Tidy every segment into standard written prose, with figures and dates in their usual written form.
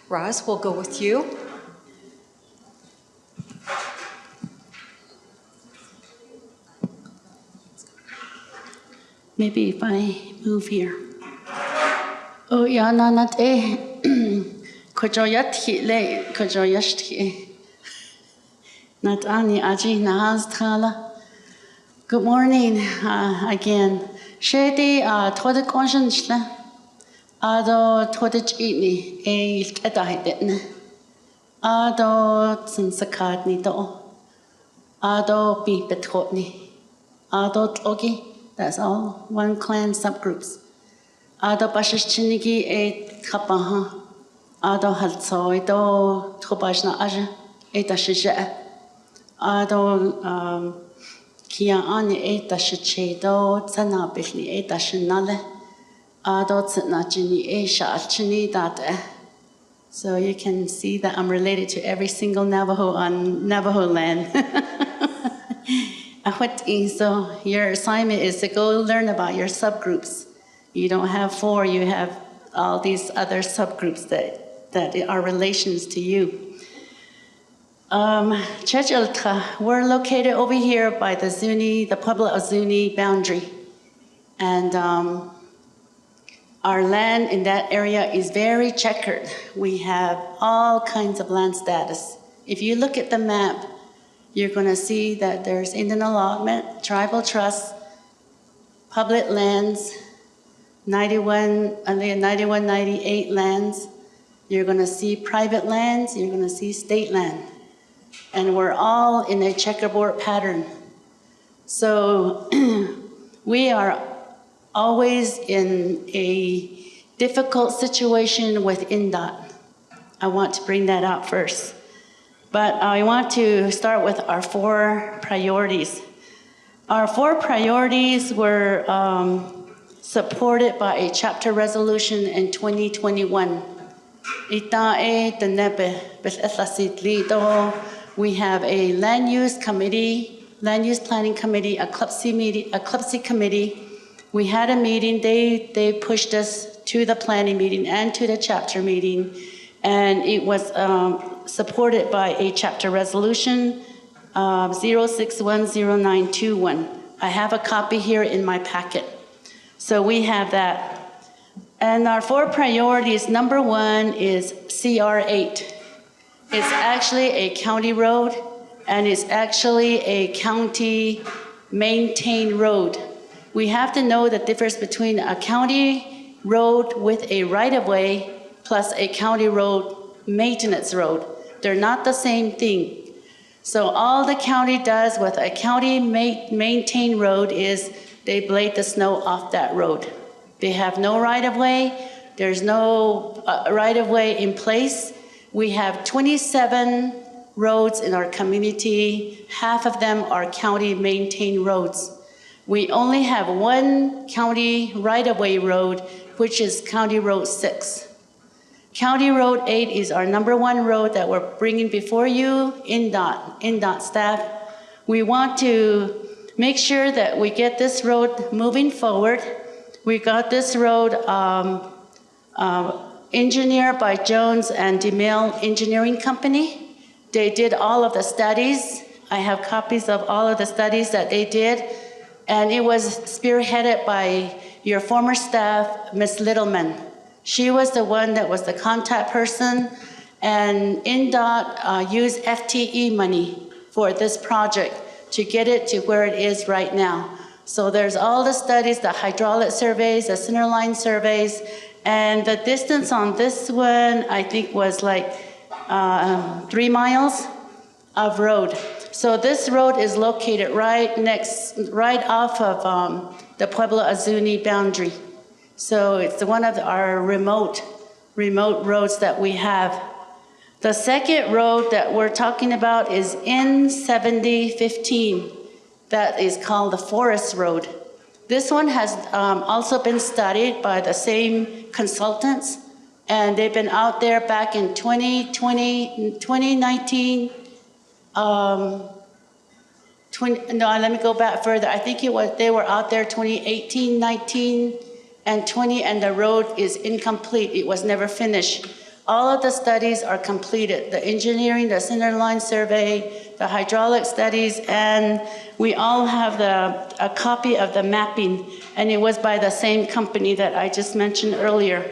Roz, we'll go with you. Maybe if I move here. Oh, yeah, no, not a. Kojoyat kojoyashti. Not ani aji nahaz thala. Good morning again. Shady toward the conscience. Ado toward the chini a etahidin. Ado sinsakadni do. Ado be betotni. Ado tlogi. That's all. One clan subgroups. Ado bashichinigi e kapaha. Ado halsoi do tobajna aja e dashisha. Ado kia ani e dashiche do tsanabihni e dashinale. Ado tsnachini e shaalchini date. So you can see that I'm related to every single Navajo on Navajo land. So your assignment is to go learn about your subgroups. You don't have 4, you have all these other subgroups that are relations to you. Chichiltah, we're located over here by the Pueblo Zuni boundary. And our land in that area is very checkered. We have all kinds of land status. If you look at the map, you're going to see that there's Indian allotment, tribal trust, public lands, 91, 98 lands. You're going to see private lands, you're going to see state land. And we're all in a checkerboard pattern. So we are always in a difficult situation with INDOT. I want to bring that out first. But I want to start with our 4 priorities. Our 4 priorities were supported by a chapter resolution in 2021. We have a land use planning committee, a CLPC committee. We had a meeting, they pushed us to the planning meeting and to the chapter meeting, and it was supported by a chapter resolution 0610921. I have a copy here in my packet. So we have that. And our 4 priorities, number 1 is CR8. It's actually a county road, and it's actually a county maintained road. We have to know the difference between a county road with a right-of-way plus a county road maintenance road. They're not the same thing. So all the county does with a county maintained road is they blade the snow off that road. They have no right-of-way. There's no right-of-way in place. We have 27 roads in our community. Half of them are county maintained roads. We only have 1 county right-of-way road, which is County Road 6. County Road 8 is our number 1 road that we're bringing before you, INDOT staff. We want to make sure that we get this road moving forward. We got this road engineered by Jones and DeMille Engineering Company. They did all of the studies. I have copies of all of the studies that they did. And it was spearheaded by your former staff, Ms. Littleman. She was the one that was the contact person, and INDOT used FTE money for this project to get it to where it is right now. So there's all the studies, the hydraulic surveys, the centerline surveys, and the distance on this one, I think, was like 3 miles of road. So this road is located right off of the Pueblo Zuni boundary. So it's one of our remote roads that we have. The second road that we're talking about is N7015. That is called the Forest Road. This one has also been studied by the same consultants, and they've been out there back in 2019. Let me go back further. I think they were out there 2018, 19, and 20, and the road is incomplete. It was never finished. All of the studies are completed, the engineering, the center line survey, the hydraulic studies, and we all have a copy of the mapping, and it was by the same company that I just mentioned earlier.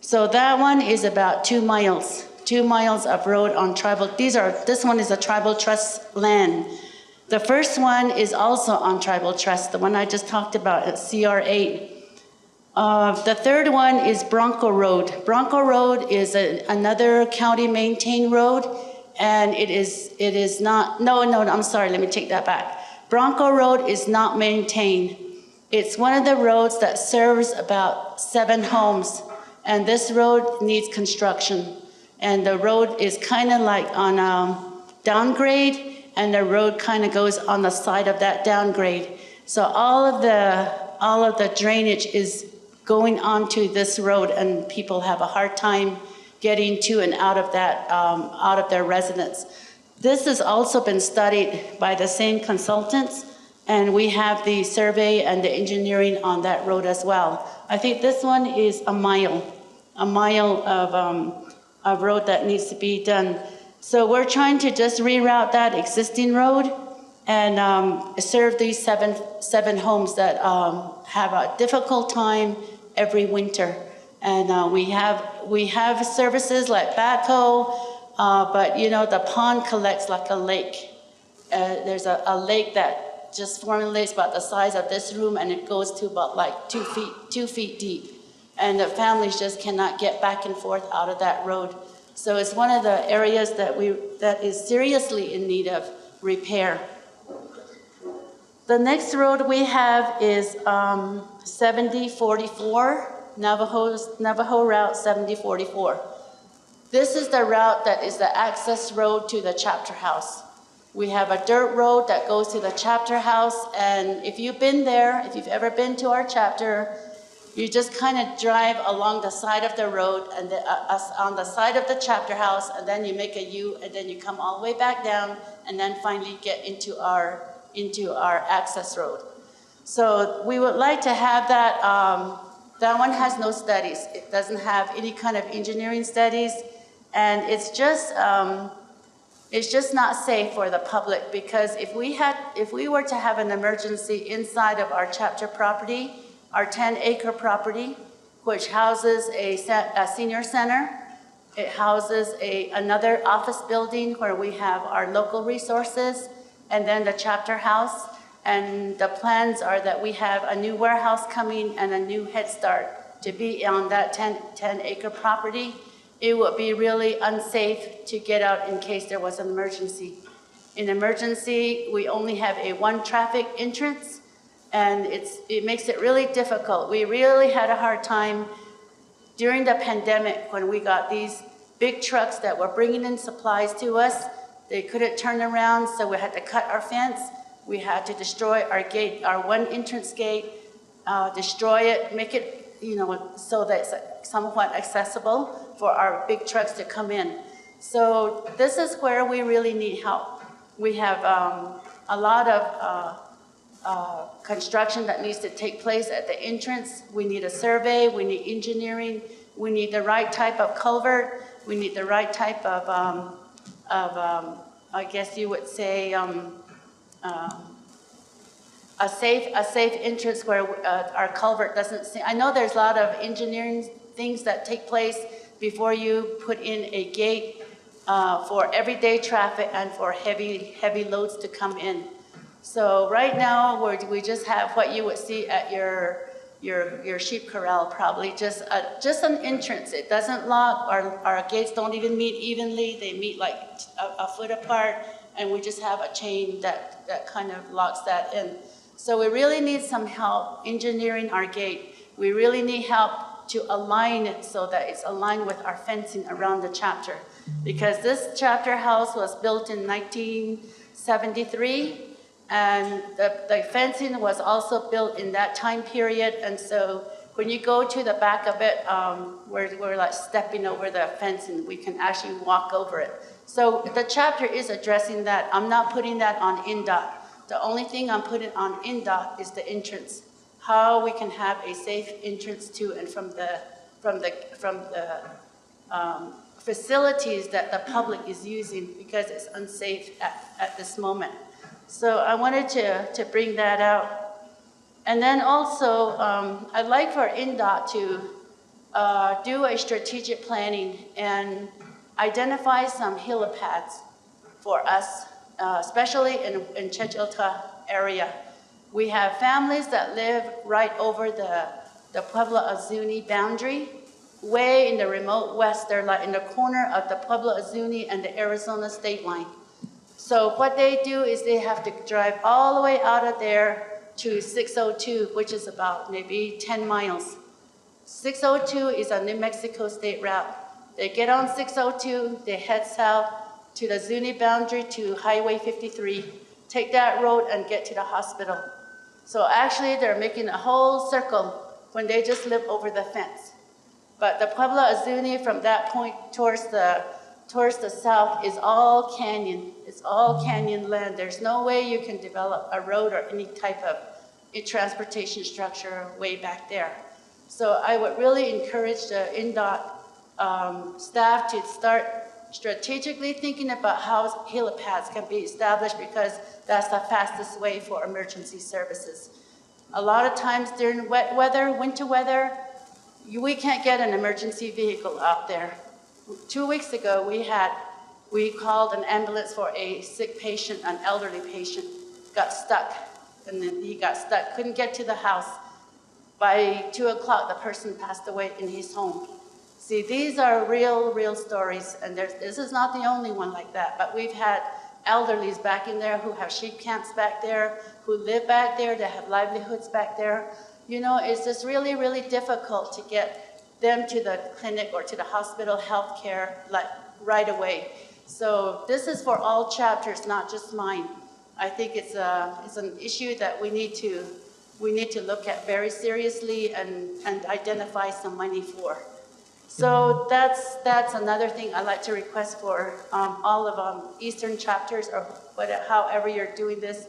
So that one is about 2 miles, 2 miles of road on tribal. This one is a tribal trust land. The first one is also on tribal trust, the one I just talked about at CR8. The third one is Bronco Road. Bronco Road is another county maintained road, and it is not, no, I'm sorry, let me take that back. Bronco Road is not maintained. It's one of the roads that serves about 7 homes, and this road needs construction. And the road is kind of like on a downgrade, and the road kind of goes on the side of that downgrade. So all of the drainage is going onto this road, and people have a hard time getting to and out of that, out of their residence. This has also been studied by the same consultants, and we have the survey and the engineering on that road as well. I think this one is a mile of road that needs to be done. So we're trying to just reroute that existing road and serve these seven homes that have a difficult time every winter. And we have services like backhoe, but you know, the pond collects like a lake. There's a lake that just formulates about the size of this room, and it goes to about like 2 feet deep. And the families just cannot get back and forth out of that road. So it's one of the areas that is seriously in need of repair. The next road we have is 7044, Navajo Route 7044. This is the route that is the access road to the chapter house. We have a dirt road that goes to the chapter house, and if you've been there, if you've ever been to our chapter, you just kind of drive along the side of the road and on the side of the chapter house, and then you make a U, and then you come all the way back down, and then finally get into our access road. So we would like to have that. That one has no studies. It doesn't have any kind of engineering studies, and it's just not safe for the public, because if we were to have an emergency inside of our chapter property, our 10-acre property, which houses a senior center, it houses another office building where we have our local resources, and then the chapter house. And the plans are that we have a new warehouse coming and a new Head Start to be on that 10-acre property. It would be really unsafe to get out in case there was an emergency. In emergency, we only have a 1 traffic entrance, and it makes it really difficult. We really had a hard time during the pandemic when we got these big trucks that were bringing in supplies to us. They couldn't turn around, so we had to cut our fence. We had to destroy our gate, our 1 entrance gate, destroy it, make it, so that it's somewhat accessible for our big trucks to come in. So this is where we really need help. We have a lot of construction that needs to take place at the entrance. We need a survey, we need engineering, we need the right type of culvert, we need the right type of I guess you would say, a safe entrance where our culvert doesn't see. I know there's a lot of engineering things that take place before you put in a gate for everyday traffic and for heavy loads to come in. So right now we just have what you would see at your sheep corral, probably just an entrance. It doesn't lock. Our gates don't even meet evenly. They meet like a foot apart, and we just have a chain that kind of locks that in. So we really need some help engineering our gate. We really need help to align it so that it's aligned with our fencing around the chapter, because this chapter house was built in 1973. And the fencing was also built in that time period. And so when you go to the back of it, we're like stepping over the fence, and we can actually walk over it. So the chapter is addressing that. I'm not putting that on NDOT. The only thing I'm putting on NDOT is the entrance. How we can have a safe entrance to and from the facilities that the public is using because it's unsafe at this moment. So I wanted to bring that out. And then also, I'd like for INDOT to do a strategic planning and identify some helipads for us, especially in Chichiltah area. We have families that live right over the Pueblo-Azuni boundary, way in the remote west. They're like in the corner of the Pueblo-Azuni and the Arizona state line. So what they do is they have to drive all the way out of there to 602, which is about maybe 10 miles. 602 is a New Mexico state route. They get on 602, they head south to the Zuni boundary to Highway 53, take that road and get to the hospital. So actually they're making a whole circle when they just live over the fence. But the Pueblo-Azuni from that point towards the south is all canyon. It's all canyon land. There's no way you can develop a road or any type of a transportation structure way back there. So I would really encourage the INDOT staff to start strategically thinking about how helipads can be established, because that's the fastest way for emergency services. A lot of times during wet weather, winter weather, we can't get an emergency vehicle out there. 2 weeks ago, we called an ambulance for a sick patient, an elderly patient, got stuck, and then he got stuck, couldn't get to the house. By 2 o'clock, the person passed away in his home. See, these are real stories, and this is not the only one like that, but we've had elderlies back in there who have sheep camps back there, who live back there, that have livelihoods back there. You know, it's just really difficult to get them to the clinic or to the hospital health care like right away. So this is for all chapters, not just mine. I think it's an issue that we need to look at very seriously and identify some money for. So that's another thing I'd like to request for all of Eastern chapters, or however you're doing this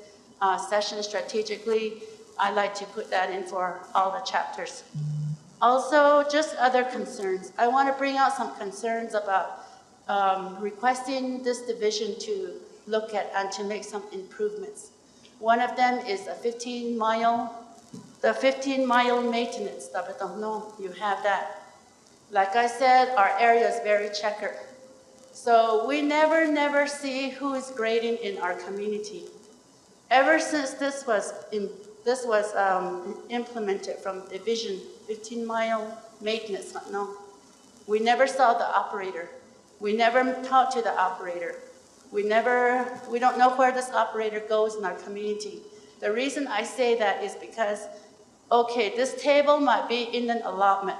session strategically. I'd like to put that in for all the chapters. Also, just other concerns. I want to bring out some concerns about requesting this division to look at and to make some improvements. One of them is a 15-mile maintenance. You have that. Like I said, our area is very checkered. So we never see who is grading in our community. Ever since this was implemented from division, 15-mile maintenance, we never saw the operator. We never talked to the operator. We don't know where this operator goes in our community. The reason I say that is because, okay, this table might be in an allotment.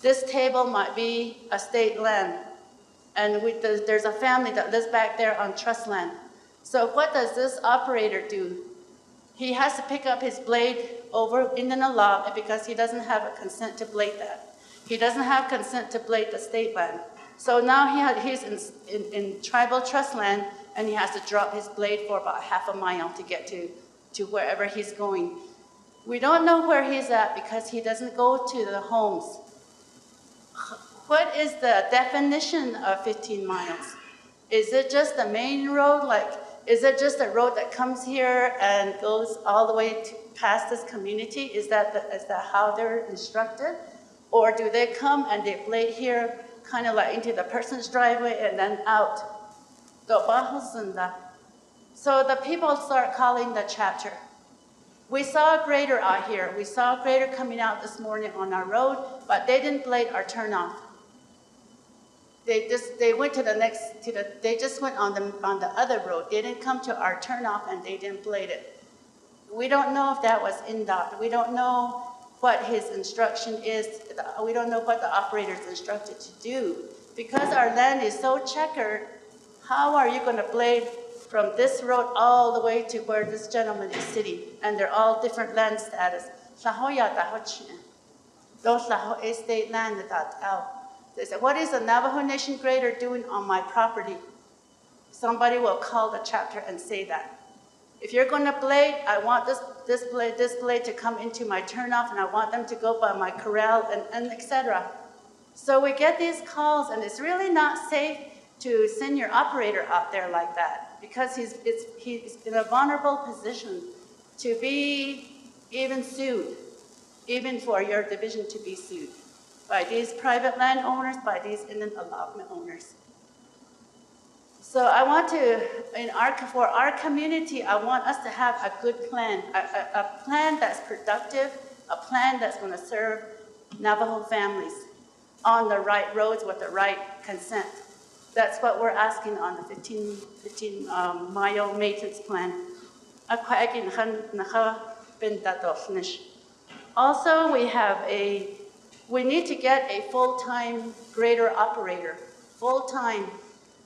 This table might be a state land, and there's a family that lives back there on trust land. So what does this operator do? He has to pick up his blade over in an allotment because he doesn't have a consent to blade that. He doesn't have consent to blade the state land. So now he's in tribal trust land, and he has to drop his blade for about half a mile to get to wherever he's going. We don't know where he's at because he doesn't go to the homes. What is the definition of 15 miles? Is it just the main road? Is it just a road that comes here and goes all the way past this community? Is that how they're instructed? Or do they come and they blade here, kind of like into the person's driveway and then out? So the people start calling the chapter. We saw a grader out here. We saw a grader coming out this morning on our road, but they didn't blade our turnoff. They went to they just went on the other road. They didn't come to our turnoff and they didn't blade it. We don't know if that was INDOT. We don't know what his instruction is. We don't know what the operator is instructed to do. Because our land is so checkered, how are you going to blade from this road all the way to where this gentleman is sitting? And they're all different land status. State land out. They said, what is the Navajo Nation grader doing on my property? Somebody will call the chapter and say that. If you're going to blade, I want this blade to come into my turnoff, and I want them to go by my corral, and etc. So we get these calls, and it's really not safe to send your operator out there like that because he's in a vulnerable position to be even sued, even for your division to be sued by these private landowners, by these inland allotment owners. So I want to, for our community, I want us to have a good plan, a plan that's productive, a plan that's going to serve Navajo families on the right roads with the right consent. That's what we're asking on the 15 mile maintenance plan. Also, we need to get a full-time grader operator, full-time,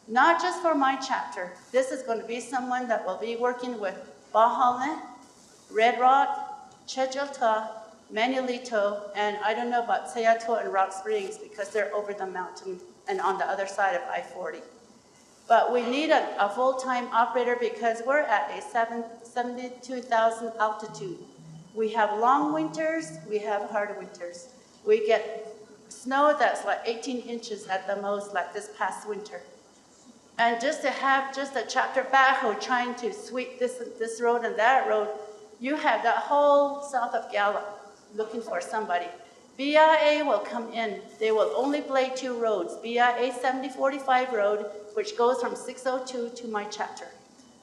not just for my chapter. This is going to be someone that will be working with Bahalin, Red Rock, Chichiltah, Manuelito, and I don't know about Seattle and Rock Springs because they're over the mountain and on the other side of I-40. But we need a full-time operator because we're at a 72,000 altitude. We have long winters, we have hard winters. We get snow that's like 18 inches at the most, like this past winter. And just to have just a chapter backhoe trying to sweep this road and that road, you have that whole south of Gallup looking for somebody. BIA will come in. They will only blade 2 roads. BIA 7045 road, which goes from 602 to my chapter.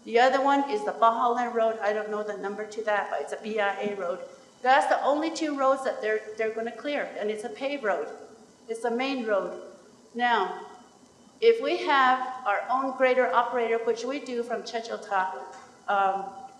The other one is the Bahalin Road. I don't know the number to that, but it's a BIA road. That's the only 2 roads that they're going to clear, and it's a paved road. It's a main road. Now, if we have our own grader operator, which we do from Chichiltah,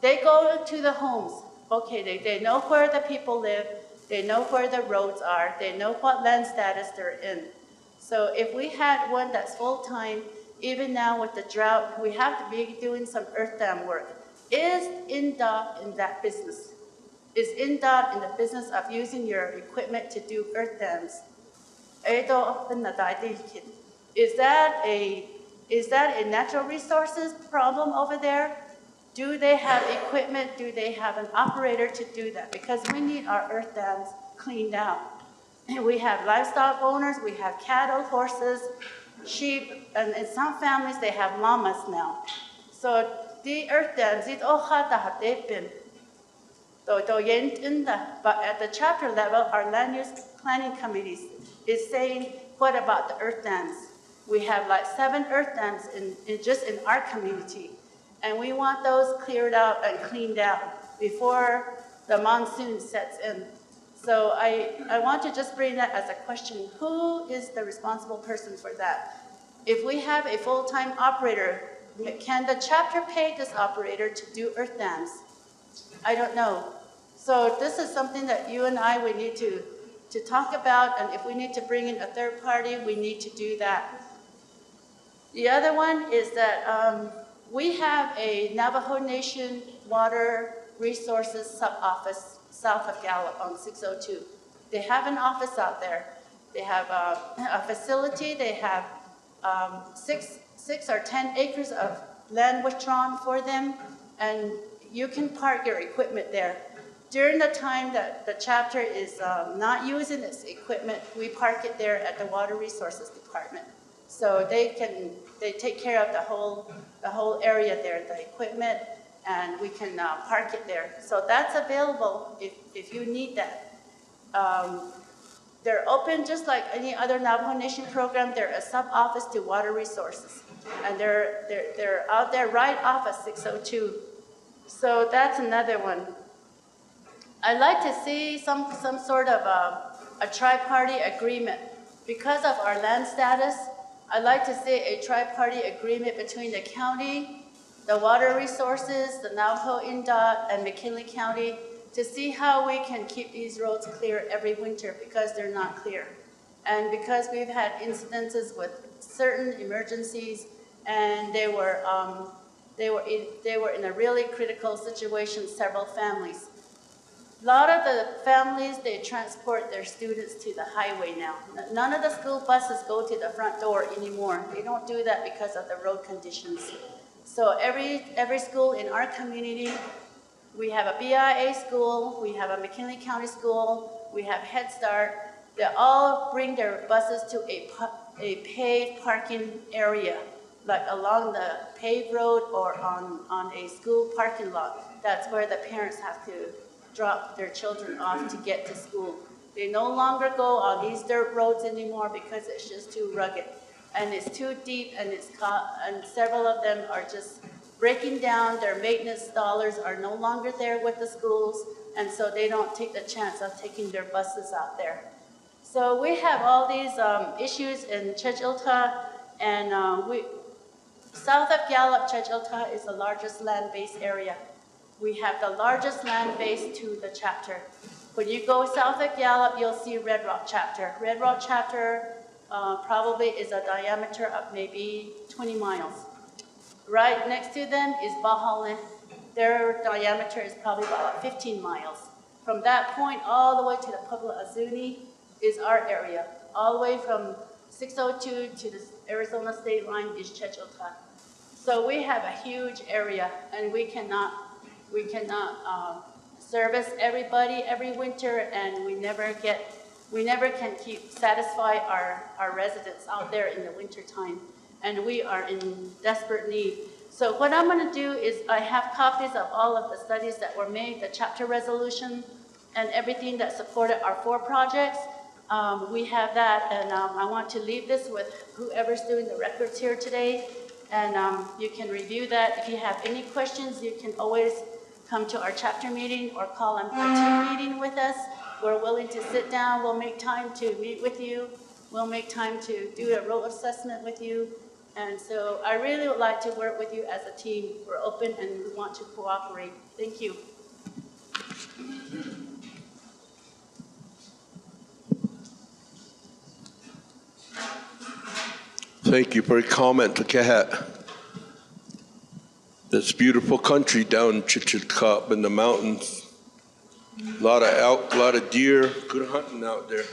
they go to the homes. Okay, they know where the people live. They know where the roads are. They know what land status they're in. So if we had one that's full-time, even now with the drought, we have to be doing some earth dam work. Is INDOT in that business? Is INDOT in the business of using your equipment to do earth dams? Is that a natural resources problem over there? Do they have equipment? Do they have an operator to do that? Because we need our earth dams cleaned out. And we have livestock owners, we have cattle, horses, sheep, and in some families they have llamas now. So the earth dams, but at the chapter level, our land use planning committees is saying, what about the earth dams? We have like 7 earth dams just in our community. And we want those cleared out and cleaned out before the monsoon sets in. So I want to just bring that as a question. Who is the responsible person for that? If we have a full-time operator, can the chapter pay this operator to do earth dams? I don't know. So this is something that you and I, we need to talk about, and if we need to bring in a third party, we need to do that. The other one is that we have a Navajo Nation Water Resources Sub-Office south of Gallup on 602. They have an office out there. They have a facility. They have 6 or 10 acres of land withdrawn for them, and you can park your equipment there. During the time that the chapter is not using its equipment, we park it there at the Water Resources Department. So they take care of the whole area there, the equipment, and we can park it there. So that's available if you need that. They're open just like any other Navajo Nation program. They're a sub-office to Water Resources, and they're out there right off of 602. So that's another one. I'd like to see some sort of a tri-party agreement. Because of our land status, I'd like to see a tri-party agreement between the county, the Water Resources, the Navajo INDOT, and McKinley County to see how we can keep these roads clear every winter because they're not clear. And because we've had incidences with certain emergencies and they were in a really critical situation, several families. A lot of the families, they transport their students to the highway now. None of the school buses go to the front door anymore. They don't do that because of the road conditions. So every school in our community, we have a BIA school, we have a McKinley County school, we have Head Start, They all bring their buses to a paved parking area, like along the paved road or on a school parking lot. That's where the parents have to drop their children off to get to school. They no longer go on these dirt roads anymore because it's just too rugged. And it's too deep, and and several of them are just breaking down. Their maintenance dollars are no longer there with the schools, and so they don't take the chance of taking their buses out there. So we have all these issues in Chichiltah, and south of Gallup, Chichiltah is the largest land-based area. We have the largest land base to the chapter. When you go south of Gallup, you'll see Red Rock chapter. Red Rock chapter probably is a diameter of maybe 20 miles. Right next to them is Bahalin. Their diameter is probably about 15 miles. From that point all the way to the Pueblo Azuni is our area. All the way from 602 to the Arizona state line is Chichiltah. So we have a huge area, and we cannot service everybody every winter, and we never can satisfy our residents out there in the winter time, and we are in desperate need. So what I'm going to do is I have copies of all of the studies that were made, the chapter resolution, and everything that supported our 4 projects. We have that, and I want to leave this with whoever's doing the records here today, and you can review that. If you have any questions, you can always come to our chapter meeting or call a team meeting with us. We're willing to sit down. We'll make time to meet with you. We'll make time to do a role assessment with you. And so I really would like to work with you as a team. We're open and we want to cooperate. Thank you. Thank you for your comment, Kahat. This beautiful country down Chichiltah in the mountains. A lot of elk, a lot of deer, good hunting out there.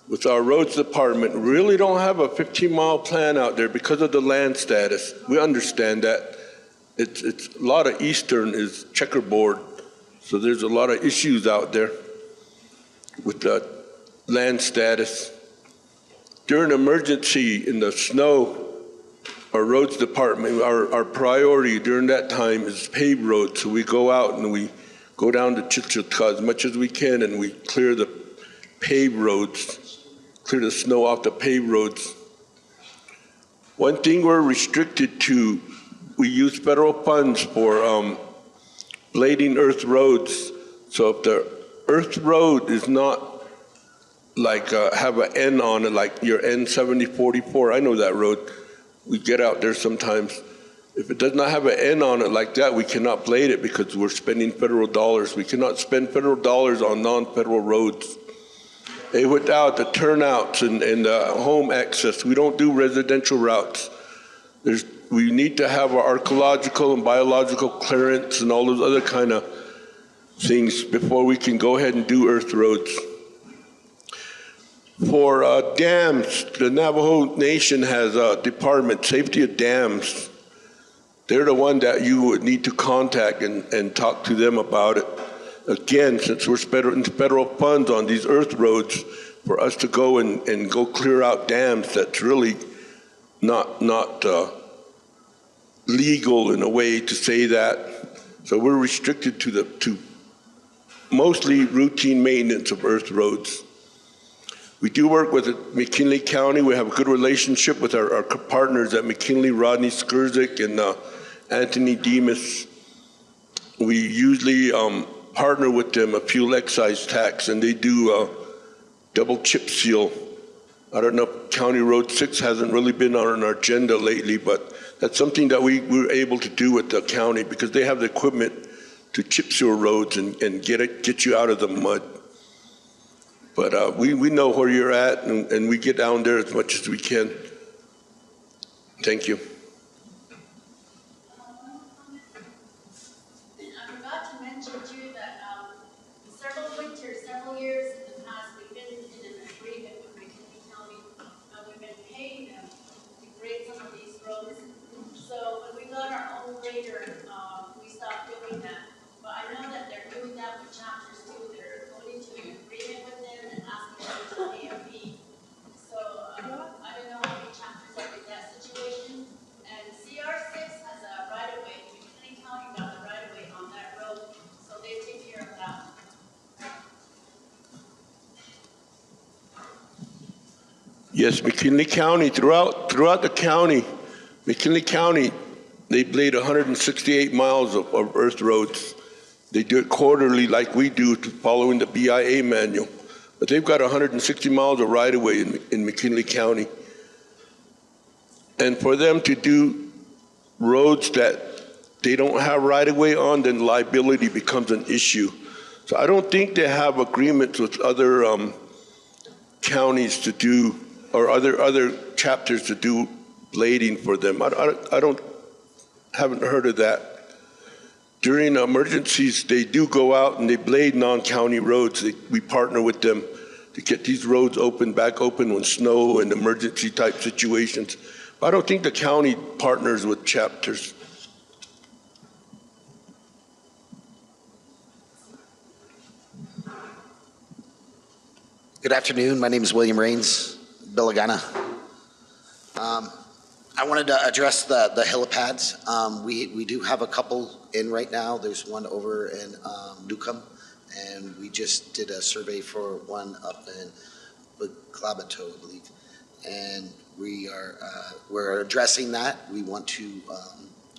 With our roads department, we really don't have a 15-mile plan out there because of the land status. We understand that. It's a lot of eastern is checkerboard, so there's a lot of issues out there with the land status. During emergency in the snow, our roads department, our priority during that time is paved roads. So we go out and we go down to Chichiltah as much as we can, and we clear the paved roads, clear the snow off the paved roads. One thing we're restricted to, we use federal funds for blading earth roads. So if the earth road is not like have an N on it, like your N7044, I know that road. We get out there sometimes. If it does not have an N on it like that, we cannot blade it because we're spending federal dollars. We cannot spend federal dollars on non-federal roads. And without the turnouts and the home access, we don't do residential routes. We need to have our archaeological and biological clearance and all those other kind of things before we can go ahead and do earth roads. For dams, the Navajo Nation has a department, safety of dams. They're the one that you would need to contact and talk to them about it. Again, since we're spending federal funds on these earth roads, for us to go and go clear out dams, that's really not legal in a way to say that. So we're restricted to mostly routine maintenance of earth roads. We do work with McKinley County. We have a good relationship with our partners at McKinley, Rodney Skurzik, and Anthony Demas. We usually partner with them a fuel excise tax, and they do double chip seal. I don't know if County Road 6 hasn't really been on our agenda lately, but that's something that we were able to do with the county because they have the equipment to chip seal roads and get you out of the mud. But we know where you're at, and we get down there as much as we can. Thank you. I forgot to mention too that several years in the past, we've been in an agreement with McKinney County, and we've been paying them to grade some of these roads. So when we got our own grader, we stopped doing that. But I know that they're doing that with chapters too. Yes, McKinley County, throughout the county, McKinley County, they blade 168 miles of earth roads. They do it quarterly like we do, following the BIA manual. But they've got 160 miles of right-of-way in McKinley County. And for them to do roads that they don't have right-of-way on, then liability becomes an issue. So I don't think they have agreements with other counties to do, or other chapters to do blading for them. Haven't heard of that. During emergencies, they do go out and they blade non-county roads. We partner with them to get these roads back open when snow and emergency type situations. But I don't think the county partners with chapters. Good afternoon. My name is William Rains, Billigana. I wanted to address the helipads. We do have a couple in right now. There's one over in Newcomb, and we just did a survey for one up in Clabato, I believe. And we're addressing that. We want to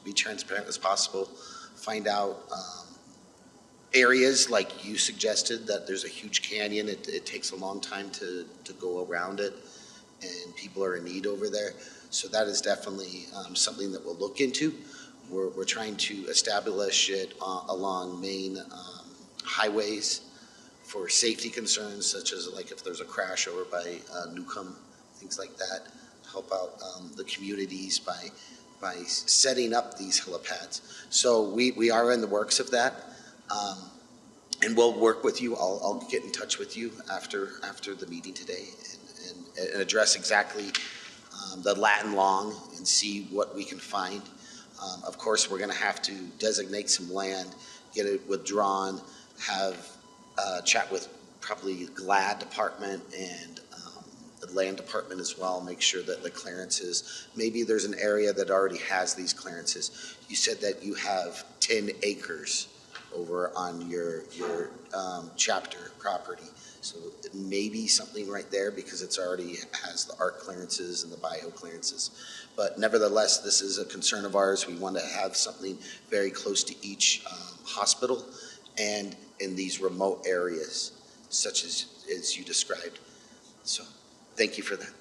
be transparent as possible, find out areas like you suggested, that there's a huge canyon. It takes a long time to go around it, and people are in need over there. So that is definitely something that we'll look into. We're trying to establish it along main highways for safety concerns, such as like if there's a crash over by Newcomb, things like that, help out the communities by setting up these helipads. So we are in the works of that. And we'll work with you. I'll get in touch with you after the meeting today and address exactly the Latin long and see what we can find. Of course, we're going to have to designate some land, get it withdrawn, have chat with probably GLAD department and the land department as well, make sure that the clearances, maybe there's an area that already has these clearances. You said that you have 10 acres over on your chapter property. So it may be something right there because it's already has the ARC clearances and the bio clearances. But nevertheless, this is a concern of ours. We want to have something very close to each hospital and in these remote areas, such as you described. So thank you for that.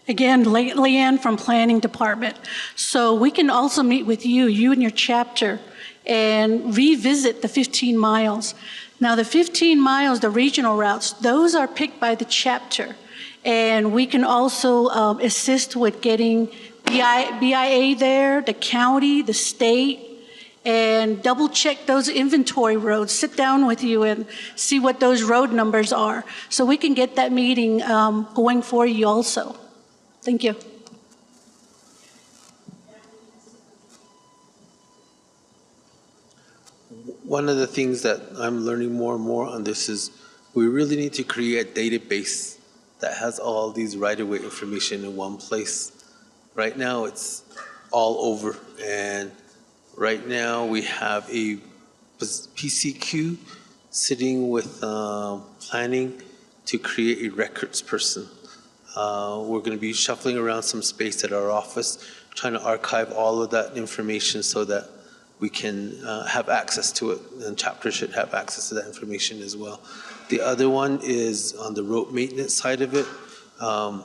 Again, Leanne from Planning Department. So we can also meet with you and your chapter, and revisit the 15 miles. Now the 15 miles, the regional routes, those are picked by the chapter. And we can also assist with getting BIA there, the county, the state, and double check those inventory roads, sit down with you and see what those road numbers are. So we can get that meeting going for you also. Thank you. One of the things that I'm learning more and more on this is we really need to create a database that has all these right-of-way information in one place. Right now, it's all over, and right now we have a PCQ sitting with planning to create a records person. We're going to be shuffling around some space at our office, trying to archive all of that information so that we can have access to it, and chapters should have access to that information as well. The other one is on the road maintenance side of it. I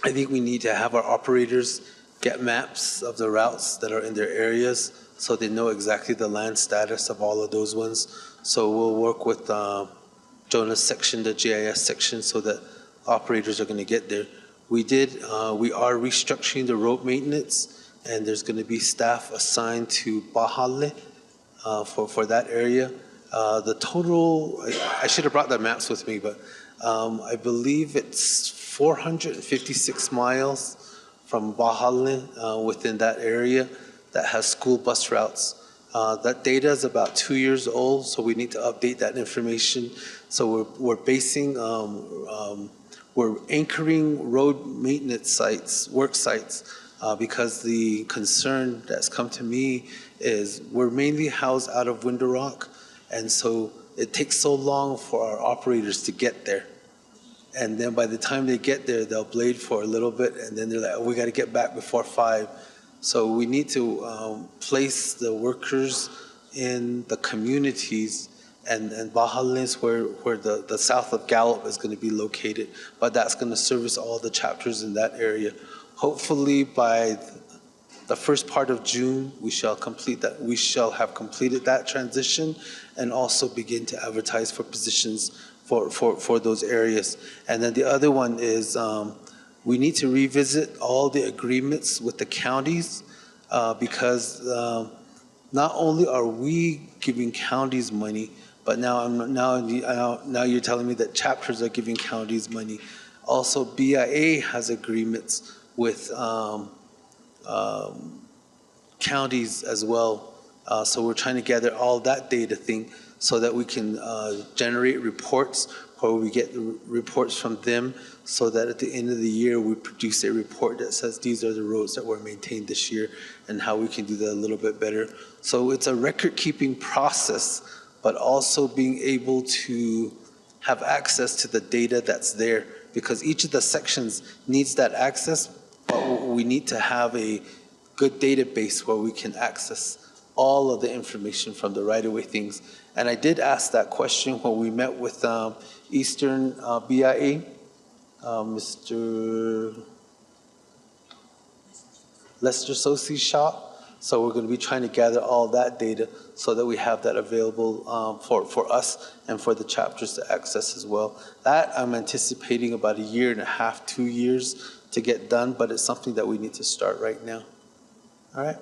think we need to have our operators get maps of the routes that are in their areas so they know exactly the land status of all of those ones. So we'll work with Jonah's section, the GIS section, so that operators are going to get there. We are restructuring the road maintenance, and there's going to be staff assigned to Bahale for that area. The total, I should have brought the maps with me, but I believe it's 456 miles from Bahale within that area that has school bus routes. That data is about 2 years old, so we need to update that information. So we're anchoring road maintenance sites, work sites, because the concern that's come to me is we're mainly housed out of Window Rock, and so it takes so long for our operators to get there. And then by the time they get there, they'll blade for a little bit, and then they're like, oh, we got to get back before 5. So we need to place the workers in the communities, and Bajalin is where the south of Gallup is going to be located, but that's going to service all the chapters in that area. Hopefully by the first part of June, we shall complete that. We shall have completed that transition and also begin to advertise for positions for those areas. And then the other one is we need to revisit all the agreements with the counties because not only are we giving counties money, but now you're telling me that chapters are giving counties money. Also, BIA has agreements with counties as well. So we're trying to gather all that data thing so that we can generate reports where we get the reports from them so that at the end of the year we produce a report that says these are the roads that were maintained this year and how we can do that a little bit better. So it's a record-keeping process, but also being able to have access to the data that's there, because each of the sections needs that access, but we need to have a good database where we can access all of the information from the right-of-way things. And I did ask that question when we met with Eastern BIA, Mr. Lester Sosie's shop. So we're going to be trying to gather all that data so that we have that available for us and for the chapters to access as well. That I'm anticipating about 1.5 years, 2 years to get done, but it's something that we need to start right now. All right.